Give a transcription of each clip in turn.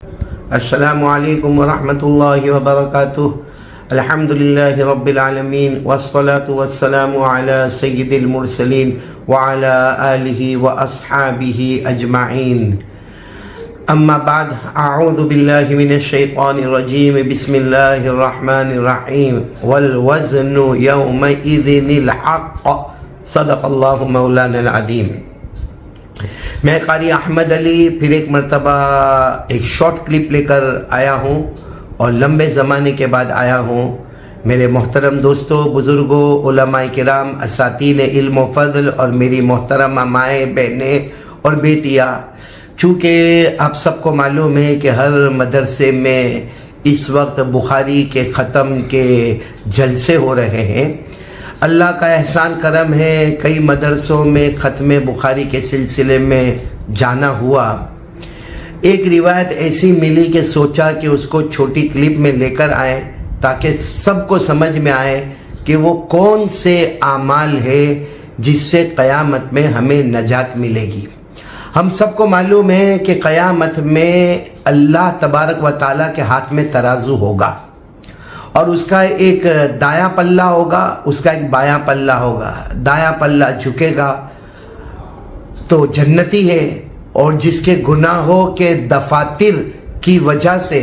السلام علیکم ورحمۃ اللہ وبرکاتہ۔ الحمد للہ رب العالمین والصلاة والسلام علی سید المرسلین وعلی آلہ واصحابہ اجمعین۔ اما بعد، اعوذ باللہ من الشیطان الرجیم، بسم اللہ الرحمن الرحیم۔ والوزن یومئذ الحق، صدق اللہ مولانا العظیم۔ میں قاری احمد علی پھر ایک مرتبہ ایک شارٹ کلپ لے کر آیا ہوں اور لمبے زمانے کے بعد آیا ہوں۔ میرے محترم دوستوں، بزرگوں، علماء کرام، اساتین علم و فضل اور میری محترمہ مائیں، بہنیں اور بیٹیاں، چونکہ آپ سب کو معلوم ہے کہ ہر مدرسے میں اس وقت بخاری کے ختم کے جلسے ہو رہے ہیں۔ اللہ کا احسان کرم ہے، کئی مدرسوں میں ختم بخاری کے سلسلے میں جانا ہوا۔ ایک روایت ایسی ملی کہ سوچا کہ اس کو چھوٹی کلپ میں لے کر آئیں تاکہ سب کو سمجھ میں آئے کہ وہ کون سے اعمال ہے جس سے قیامت میں ہمیں نجات ملے گی۔ ہم سب کو معلوم ہے کہ قیامت میں اللہ تبارک و تعالیٰ کے ہاتھ میں ترازو ہوگا اور اس کا ایک دایاں پلہ ہوگا، اس کا ایک بایاں پلہ ہوگا۔ دایاں پلہ جھکے گا تو جنتی ہے، اور جس کے گناہوں کے دفاتر کی وجہ سے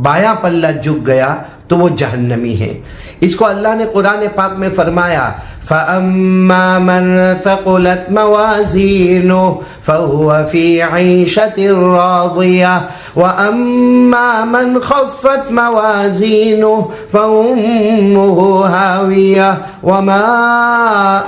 بایاں پلہ جھک گیا تو وہ جہنمی ہے۔ اس کو اللہ نے قرآن پاک میں فرمایا، فَأَمَّا مَنْ ثَقُلَتْ مَوَازِينُهُ فَهُوَ فِي عِيشَةٍ رَاضِيَةٍ وَأَمَّا مَنْ خَفَّتْ مَوَازِينُهُ فَأُمُّهُ هَاوِيَةٌ وَمَا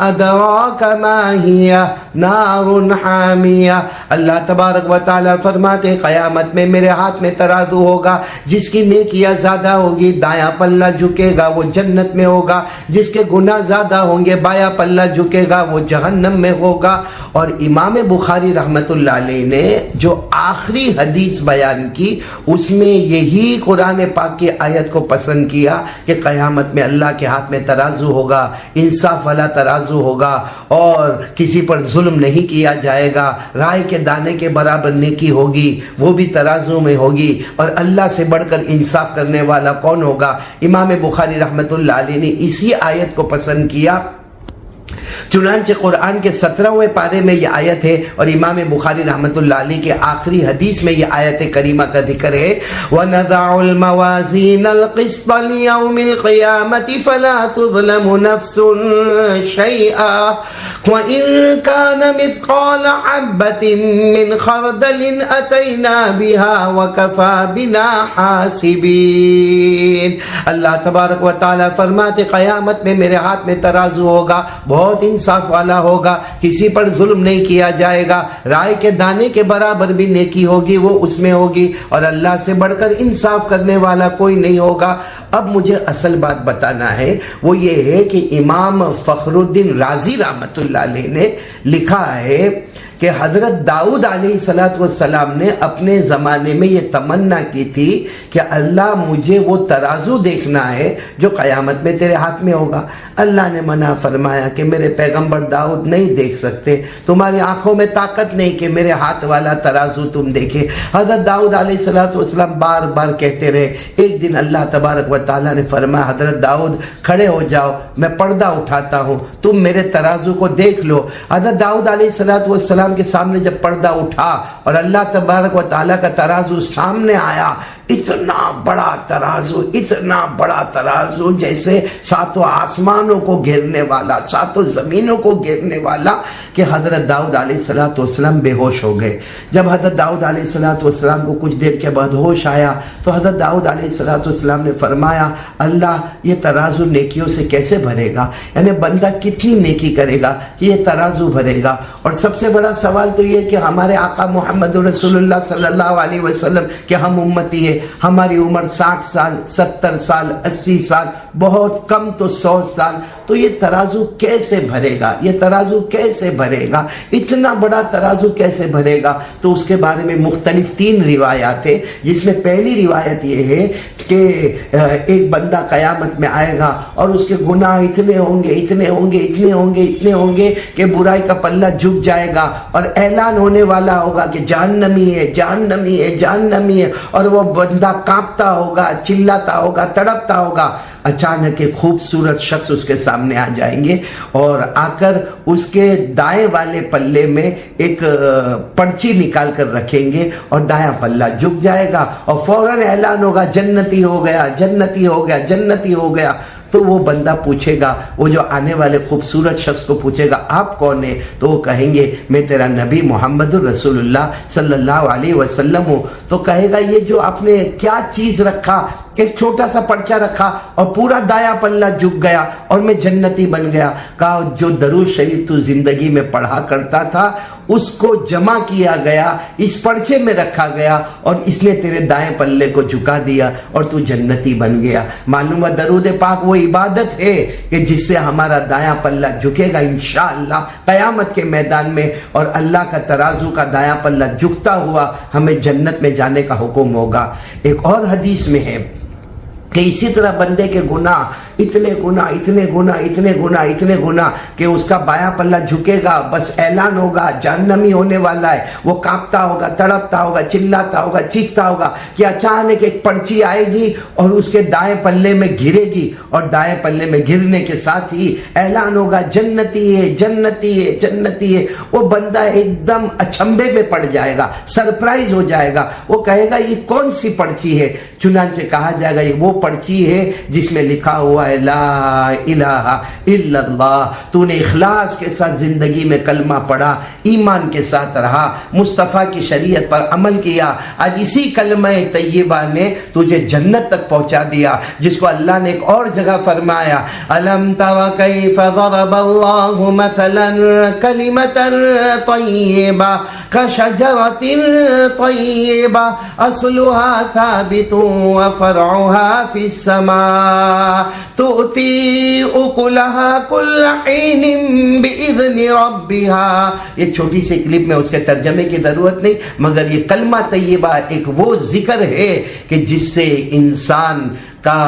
أَدْرَاكَ مَا هِيَهْ نَارٌ حَامِيَةٌ۔ اللہ تبارک و تعالیٰ فرماتے قیامت میں میرے ہاتھ میں ترازو ہوگا، جس کی نیکیاں زیادہ ہوگی دایاں پلہ جھکے گا، وہ جنت میں ہوگا، جس کے گناہ زیادہ ہوں گے بایاں پلہ جھکے گا، وہ جہنم میں ہوگا۔ اور امام بخاری رحمۃ اللہ علیہ نے جو آخری حدیث بیان کی، اس میں یہی قرآن پاک کی آیت کو پسند کیا کہ قیامت میں اللہ کے ہاتھ میں ترازو ہوگا، انصاف والا ترازو ہوگا اور کسی پر ظلم نہیں کیا جائے گا، رائے کے دانے کے برابر نیکی ہوگی وہ بھی ترازو میں ہوگی، اور اللہ سے بڑھ کر انصاف کرنے والا کون ہوگا؟ امام بخاری رحمۃ اللہ علیہ نے اسی آیت کو پسند کیا۔ چنانچہ قرآن کے 17ویں پارے میں یہ آیت ہے، اور امام بخاری رحمۃ اللہ علیہ کے آخری حدیث میں یہ آیت کریمہ کا ذکر ہے، وَنَضَعُ الْمَوَازِينَ الْقِسْطَ لِيَوْمِ الْقِيَامَةِ فَلَا تُظْلَمُ نَفْسٌ شَيْئًا وَإِن كَانَ مِثْقَالَ حَبَّةٍ مِّنْ خَرْدَلٍ أَتَيْنَا بِهَا وَكَفَى بِنَا حَاسِبِينَ۔ اللہ تبارک و تعالیٰ فرماتے قیامت میں میرے ہاتھ میں ترازو ہوگا، بہت انصاف والا ہوگا، کسی پر ظلم نہیں کیا جائے گا، رائے کے دانے کے برابر بھی نیکی ہوگی وہ اس میں ہوگی، اور اللہ سے بڑھ کر انصاف کرنے والا کوئی نہیں ہوگا۔ اب مجھے اصل بات بتانا ہے، وہ یہ ہے کہ امام فخر الدین رازی رحمۃ اللہ علیہ نے لکھا ہے کہ حضرت داؤد علیہ السلام نے اپنے زمانے میں یہ تمنا کی تھی کہ اللہ مجھے وہ ترازو دیکھنا ہے جو قیامت میں تیرے ہاتھ میں ہوگا۔ اللہ نے منع فرمایا کہ میرے پیغمبر داؤد نہیں دیکھ سکتے، تمہاری آنکھوں میں طاقت نہیں کہ میرے ہاتھ والا ترازو تم دیکھے۔ حضرت داؤد علیہ السلام بار بار کہتے رہے۔ ایک دن اللہ تبارک و تعالیٰ نے فرمایا، حضرت داؤد کھڑے ہو جاؤ، میں پردہ اٹھاتا ہوں، تم میرے ترازو کو دیکھ لو۔ حضرت داؤد علیہ السلام کے سامنے جب پردہ اٹھا اور اللہ تبارک و تعالیٰ کا ترازو سامنے آیا، اتنا بڑا ترازو، اتنا بڑا ترازو جیسے ساتوں آسمانوں کو گھیرنے والا، ساتوں زمینوں کو گھیرنے والا، کہ حضرت داؤد علیہ السلام بے ہوش ہو گئے۔ جب حضرت داؤد علیہ السلام کو کچھ دیر کے بعد ہوش آیا تو حضرت داؤد علیہ السلام نے فرمایا، اللہ یہ ترازو نیکیوں سے کیسے بھرے گا؟ یعنی بندہ کتنی نیکی کرے گا کہ یہ ترازو بھرے گا؟ اور سب سے بڑا سوال تو یہ کہ ہمارے آقا محمد رسول اللہ صلی اللہ علیہ وسلم کہ ہم امتی ہیں، ہماری عمر 60 سال، 70 سال، 80 سال، بہت کم تو 100 سال، تو یہ ترازو کیسے بھرے گا، یہ ترازو کیسے بھرے گا، اتنا بڑا ترازو کیسے بھرے گا؟ تو اس کے بارے میں مختلف 3 روایات ہیں، جس میں پہلی روایت یہ ہے کہ ایک بندہ قیامت میں آئے گا اور اس کے گناہ اتنے ہوں گے اتنے ہوں گے اتنے ہوں گے اتنے ہوں گے کہ برائی کا پلہ جھک جائے گا، اور اعلان ہونے والا ہوگا کہ جہنمی ہے جہنمی ہے جہنمی ہے، اور وہ بندہ کانپتا ہوگا، چلاتا ہوگا، تڑپتا ہوگا۔ اچانک ایک خوبصورت شخص اس کے سامنے آ جائیں گے اور آ کر اس کے دائیں والے پلے میں ایک پرچی نکال کر رکھیں گے اور دایاں پلہ جھک جائے گا اور فوراً اعلان ہوگا جنتی ہو گیا جنتی ہو گیا جنتی ہو گیا۔ تو وہ بندہ پوچھے گا، وہ جو آنے والے خوبصورت شخص کو پوچھے گا آپ کون ہیں؟ تو وہ کہیں گے میں تیرا نبی محمد الرسول اللہ صلی اللہ علیہ وسلم ہوں۔ تو کہے گا یہ جو آپ نے کیا چیز رکھا، ایک چھوٹا سا پرچہ رکھا اور پورا دایاں پلہ جھک گیا اور میں جنتی بن گیا۔ کہا جو درود شریف تو زندگی میں پڑھا کرتا تھا اس کو جمع کیا گیا، اس پرچے میں رکھا گیا اور اس نے تیرے دائیں پلے کو جھکا دیا اور تو جنتی بن گیا۔ معلوم ہے درود پاک وہ عبادت ہے کہ جس سے ہمارا دایاں پلہ جھکے گا انشاءاللہ قیامت کے میدان میں، اور اللہ کا ترازو کا دایاں پلہ جھکتا ہوا ہمیں جنت میں جانے کا حکم ہوگا۔ ایک اور حدیث میں ہے کہ اسی طرح بندے کے گناہ اتنے گناہ اتنے گناہ اتنے گناہ اتنے گناہ کہ اس کا بایاں پلہ جھکے گا، بس اعلان ہوگا جہنمی ہونے والا ہے، وہ کانپتا ہوگا، تڑپتا ہوگا، چلاتا ہوگا، چیختا ہوگا کہ اچانک ایک پرچی آئے گی اور اس کے دائیں پلے میں گرے گی، اور دائیں پلے میں گرنے کے ساتھ ہی اعلان ہوگا جنتی ہے جنتی ہے جنتی ہے۔ وہ بندہ ایک دم اچنبے میں پڑ جائے گا، سرپرائز ہو جائے گا، وہ کہے گا یہ کون سی پرچی ہے؟ چنانچہ کہا جائے گا یہ وہ پرچی ہے جس میں لکھا ہوا ہے لا الہ الا اللہ، تو نے اخلاص کے ساتھ زندگی میں کلمہ پڑھا، ایمان کے ساتھ رہا، مصطفیٰ کی شریعت پر عمل کیا، آج اسی کلمہ طیبہ نے تجھے جنت تک پہنچا دیا، جس کو اللہ نے ایک اور جگہ فرمایا الم تر کیف ضرب اللہ مثلا کلمۃ طیبہ کشجرۃ طیبہ اصلها ثابت وفرعها في السماء تؤتی اکلها کل حین بإذن ربها۔ یہ چھوٹی سی کلپ میں اس کے ترجمے کی ضرورت نہیں، مگر یہ کلمہ طیبہ ایک وہ ذکر ہے کہ جس سے انسان کا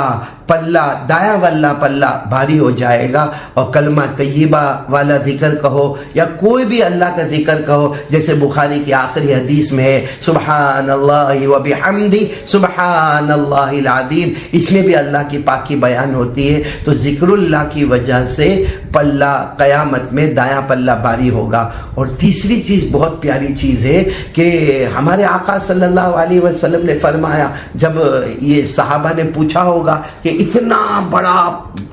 پلہ دایاں والا پلہ بھاری ہو جائے گا، اور کلمہ طیبہ والا ذکر کہو یا کوئی بھی اللہ کا ذکر کہو، جیسے بخاری کی آخری حدیث میں ہے سبحان اللہ و بحمدہ سبحان اللہ العظیم، اس میں بھی اللہ کی پاکی بیان ہوتی ہے۔ تو ذکر اللہ کی وجہ سے پلہ قیامت میں دایاں پلہ بھاری ہوگا۔ اور تیسری چیز بہت پیاری چیز ہے کہ ہمارے آقا صلی اللہ علیہ وسلم نے فرمایا، جب یہ صحابہ نے پوچھا ہوگا کہ اتنا بڑا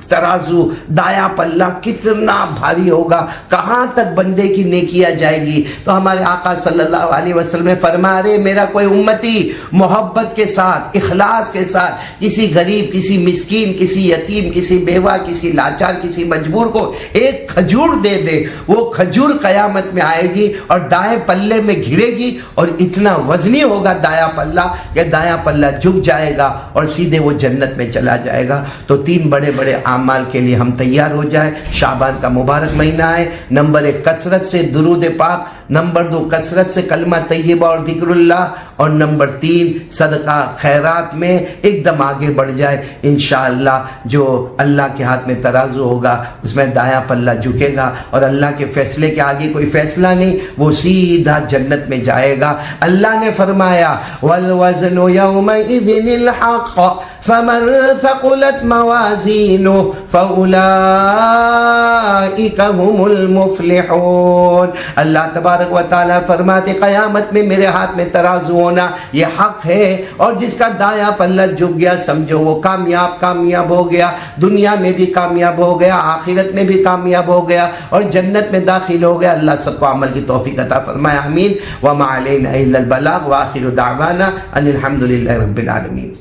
ترازو دایاں پلہ کتنا بھاری ہوگا، کہاں تک بندے کی نیکیاں جائے گی، تو ہمارے آقا صلی اللہ علیہ وسلم نے فرمایا رے میرا کوئی امتی محبت کے ساتھ اخلاص کے ساتھ کسی غریب کسی مسکین کسی یتیم کسی بیوہ کسی لاچار کسی مجبور کو ایک کھجور دے دے، وہ کھجور قیامت میں آئے گی اور دائیں پلے میں گھرے گی، اور اتنا وزنی ہوگا دایاں پلہ کہ دایاں پلہ جھک جائے گا اور سیدھے وہ جنت میں چلا جائے گا۔ تو 3 بڑے بڑے اعمال کے لیے ہم تیار ہو جائیں۔ شعبان کا مبارک مہینہ ہے، نمبر 1 کثرت سے درود پاک، نمبر 2 کثرت سے کلمہ طیبہ اور ذکر اللہ، اور نمبر 3 صدقہ خیرات میں ایک دم آگے بڑھ جائے انشاءاللہ۔ جو اللہ کے ہاتھ میں ترازو ہوگا اس میں دایاں پلہ جھکے گا، اور اللہ کے فیصلے کے آگے کوئی فیصلہ نہیں، وہ سیدھا جنت میں جائے گا۔ اللہ نے فرمایا والوزن یومئذ الحق فمن ثقلت موازینہ فاولئک هم المفلحون۔ اللہ تبارک و تعالیٰ فرماتے قیامت میں میرے ہاتھ میں ترازو ہونا یہ حق ہے، اور جس کا دایاں پلہ جھک گیا سمجھو وہ کامیاب ہو گیا، دنیا میں بھی کامیاب ہو گیا، آخرت میں بھی کامیاب ہو گیا، اور جنت میں داخل ہو گیا۔ اللہ سب کو عمل کی توفیق عطا فرمائے، آمین۔ وما علینا الا البلاغ، وآخر دعوانا ان الحمد للہ رب العالمین۔